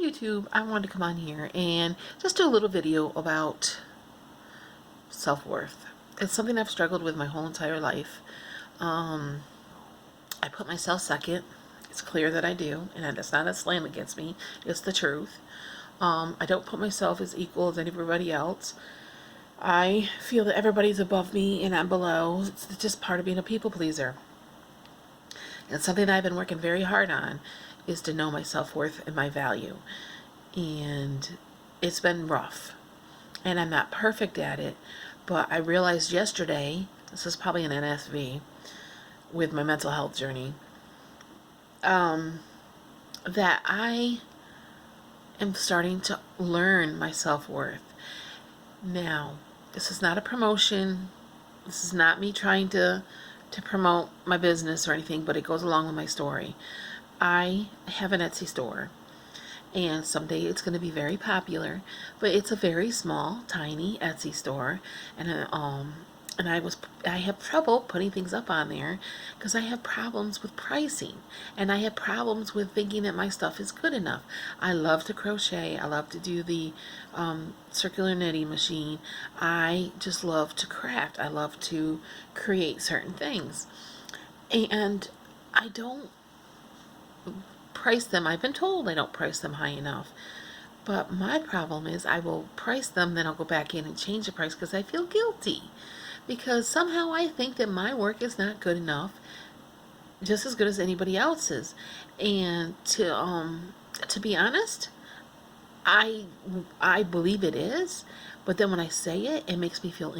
YouTube, I wanted to come on here and just do a little video about self-worth. It's something I've struggled with my whole entire life. I put myself second. It's clear that I do, and that's not a slam against me. It's the truth. I don't put myself as equal as everybody else. I feel that everybody's above me and I'm below. It's just part of being a people pleaser. And something that I've been working very hard on is to know my self-worth and my value. And it's been rough. And I'm not perfect at it, but I realized yesterday, this is probably an NSV, with my mental health journey, that I am starting to learn my self-worth. Now, this is not a promotion. This is not me trying to promote my business or anything, but it goes along with my story. I have an Etsy store, and someday it's going to be very popular, but it's a very small, tiny Etsy store, and I have trouble putting things up on there because I have problems with pricing, and I have problems with thinking that my stuff is good enough. I love to crochet. I love to do the circular knitting machine. I just love to craft. I love to create certain things, and I don't price them. I've been told I don't price them high enough. But my problem is I will price them, then I'll go back in and change the price because I feel guilty. Because somehow I think that my work is not good enough, just as good as anybody else's. And to be honest, I believe it is, but then when I say it, it makes me feel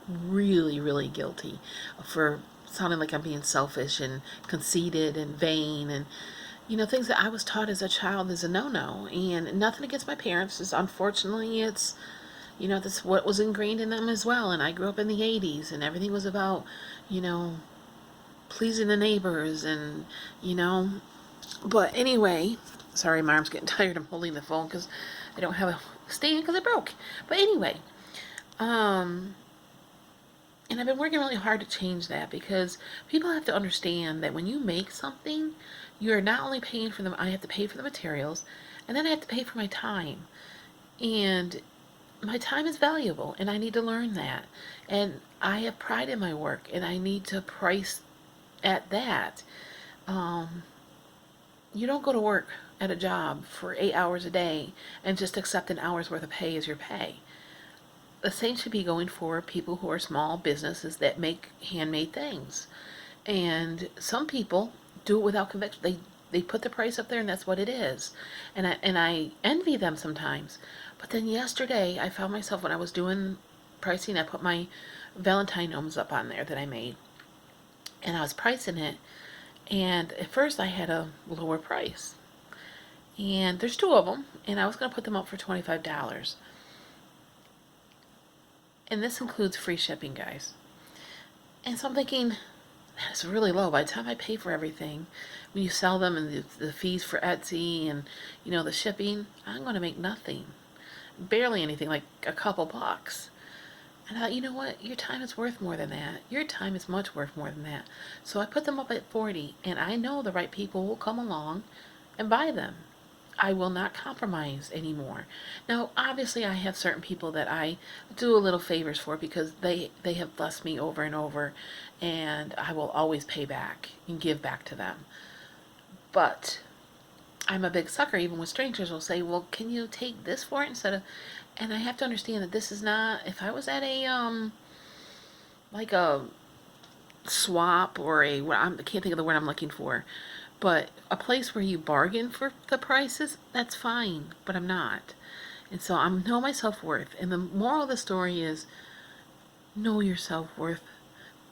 really, really guilty for sounding like I'm being selfish and conceited and vain, and things that I was taught as a child is a no-no. And nothing against my parents, just unfortunately it's that's what was ingrained in them as well. And I grew up in the 80s, and everything was about, pleasing the neighbors, and, but anyway, sorry, my arm's getting tired. I'm holding the phone because I don't have a stand because it broke. But anyway, and I've been working really hard to change that, because people have to understand that when you make something, you're not only paying for them, I have to pay for the materials, and then I have to pay for my time. And my time is valuable, and I need to learn that. And I have pride in my work, and I need to price at that. You don't go to work at a job for 8 hours a day and just accept an hour's worth of pay as your pay. The same should be going for people who are small businesses that make handmade things. And some people do it without conviction. They put the price up there, and that's what it is. And I envy them sometimes. But then yesterday, I found myself, when I was doing pricing, I put my Valentine gnomes up on there that I made. And I was pricing it. And at first, I had a lower price. And there's 2 of them. And I was going to put them up for $25. And this includes free shipping, guys. And so I'm thinking, that's really low. By the time I pay for everything, when you sell them, and the fees for Etsy, and the shipping, I'm going to make nothing. Barely anything, like a couple bucks. And I thought, you know what? Your time is worth more than that. Your time is much worth more than that. So I put them up at $40, and I know the right people will come along and buy them. I will not compromise anymore. Now, obviously, I have certain people that I do a little favors for, because they have blessed me over and over, and I will always pay back and give back to them. But I'm a big sucker. Even with strangers, will say, well, can you take this for it instead of... And I have to understand that this is not... If I was at a, like a swap, or I can't think of the word I'm looking for, but a place where you bargain for the prices, that's fine, but I'm not. And so I know my self-worth. And the moral of the story is, know your self-worth.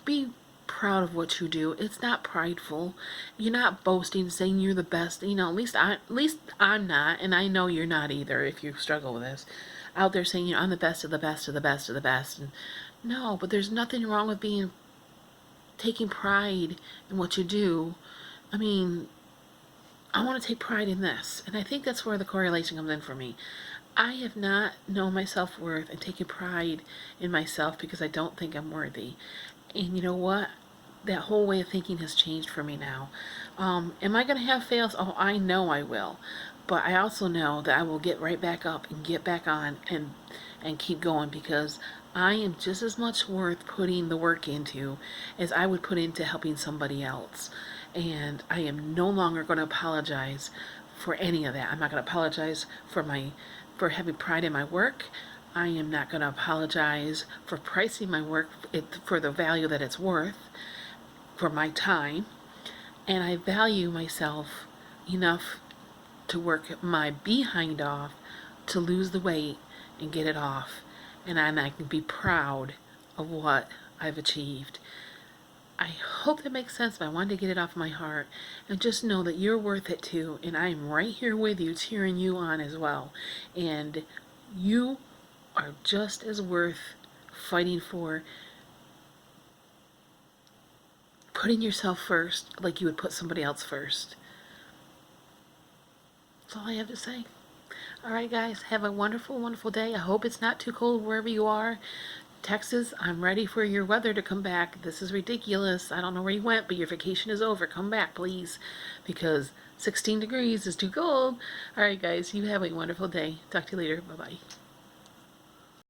Be proud of what you do. It's not prideful. You're not boasting, saying you're the best. At least I'm not, and I know you're not either. If you struggle with this, out there saying, I'm the best of the best of the best of the best. And no, but there's nothing wrong with taking pride in what you do. I mean, I want to take pride in this, and I think that's where the correlation comes in for me. I have not known my self-worth and taken pride in myself because I don't think I'm worthy. And you know what? That whole way of thinking has changed for me now. Am I going to have fails? Oh, I know I will. But I also know that I will get right back up and get back on and keep going, because I am just as much worth putting the work into as I would put into helping somebody else. And I am no longer going to apologize for any of that. I'm not going to apologize for having pride in my work. I am not going to apologize for pricing my work for the value that it's worth, for my time. And I value myself enough to work my behind off to lose the weight and get it off. And I can be proud of what I've achieved. I hope that makes sense, but I wanted to get it off my heart. And just know that you're worth it too. And I am right here with you, cheering you on as well. And you are just as worth fighting for, putting yourself first like you would put somebody else first. That's all I have to say. All right, guys, have a wonderful, wonderful day. I hope it's not too cold wherever you are. Texas, I'm ready for your weather to come back. This is ridiculous. I don't know where you went, but your vacation is over. Come back, please, because 16 degrees is too cold. All right, guys, you have a wonderful day. Talk to you later. Bye-bye.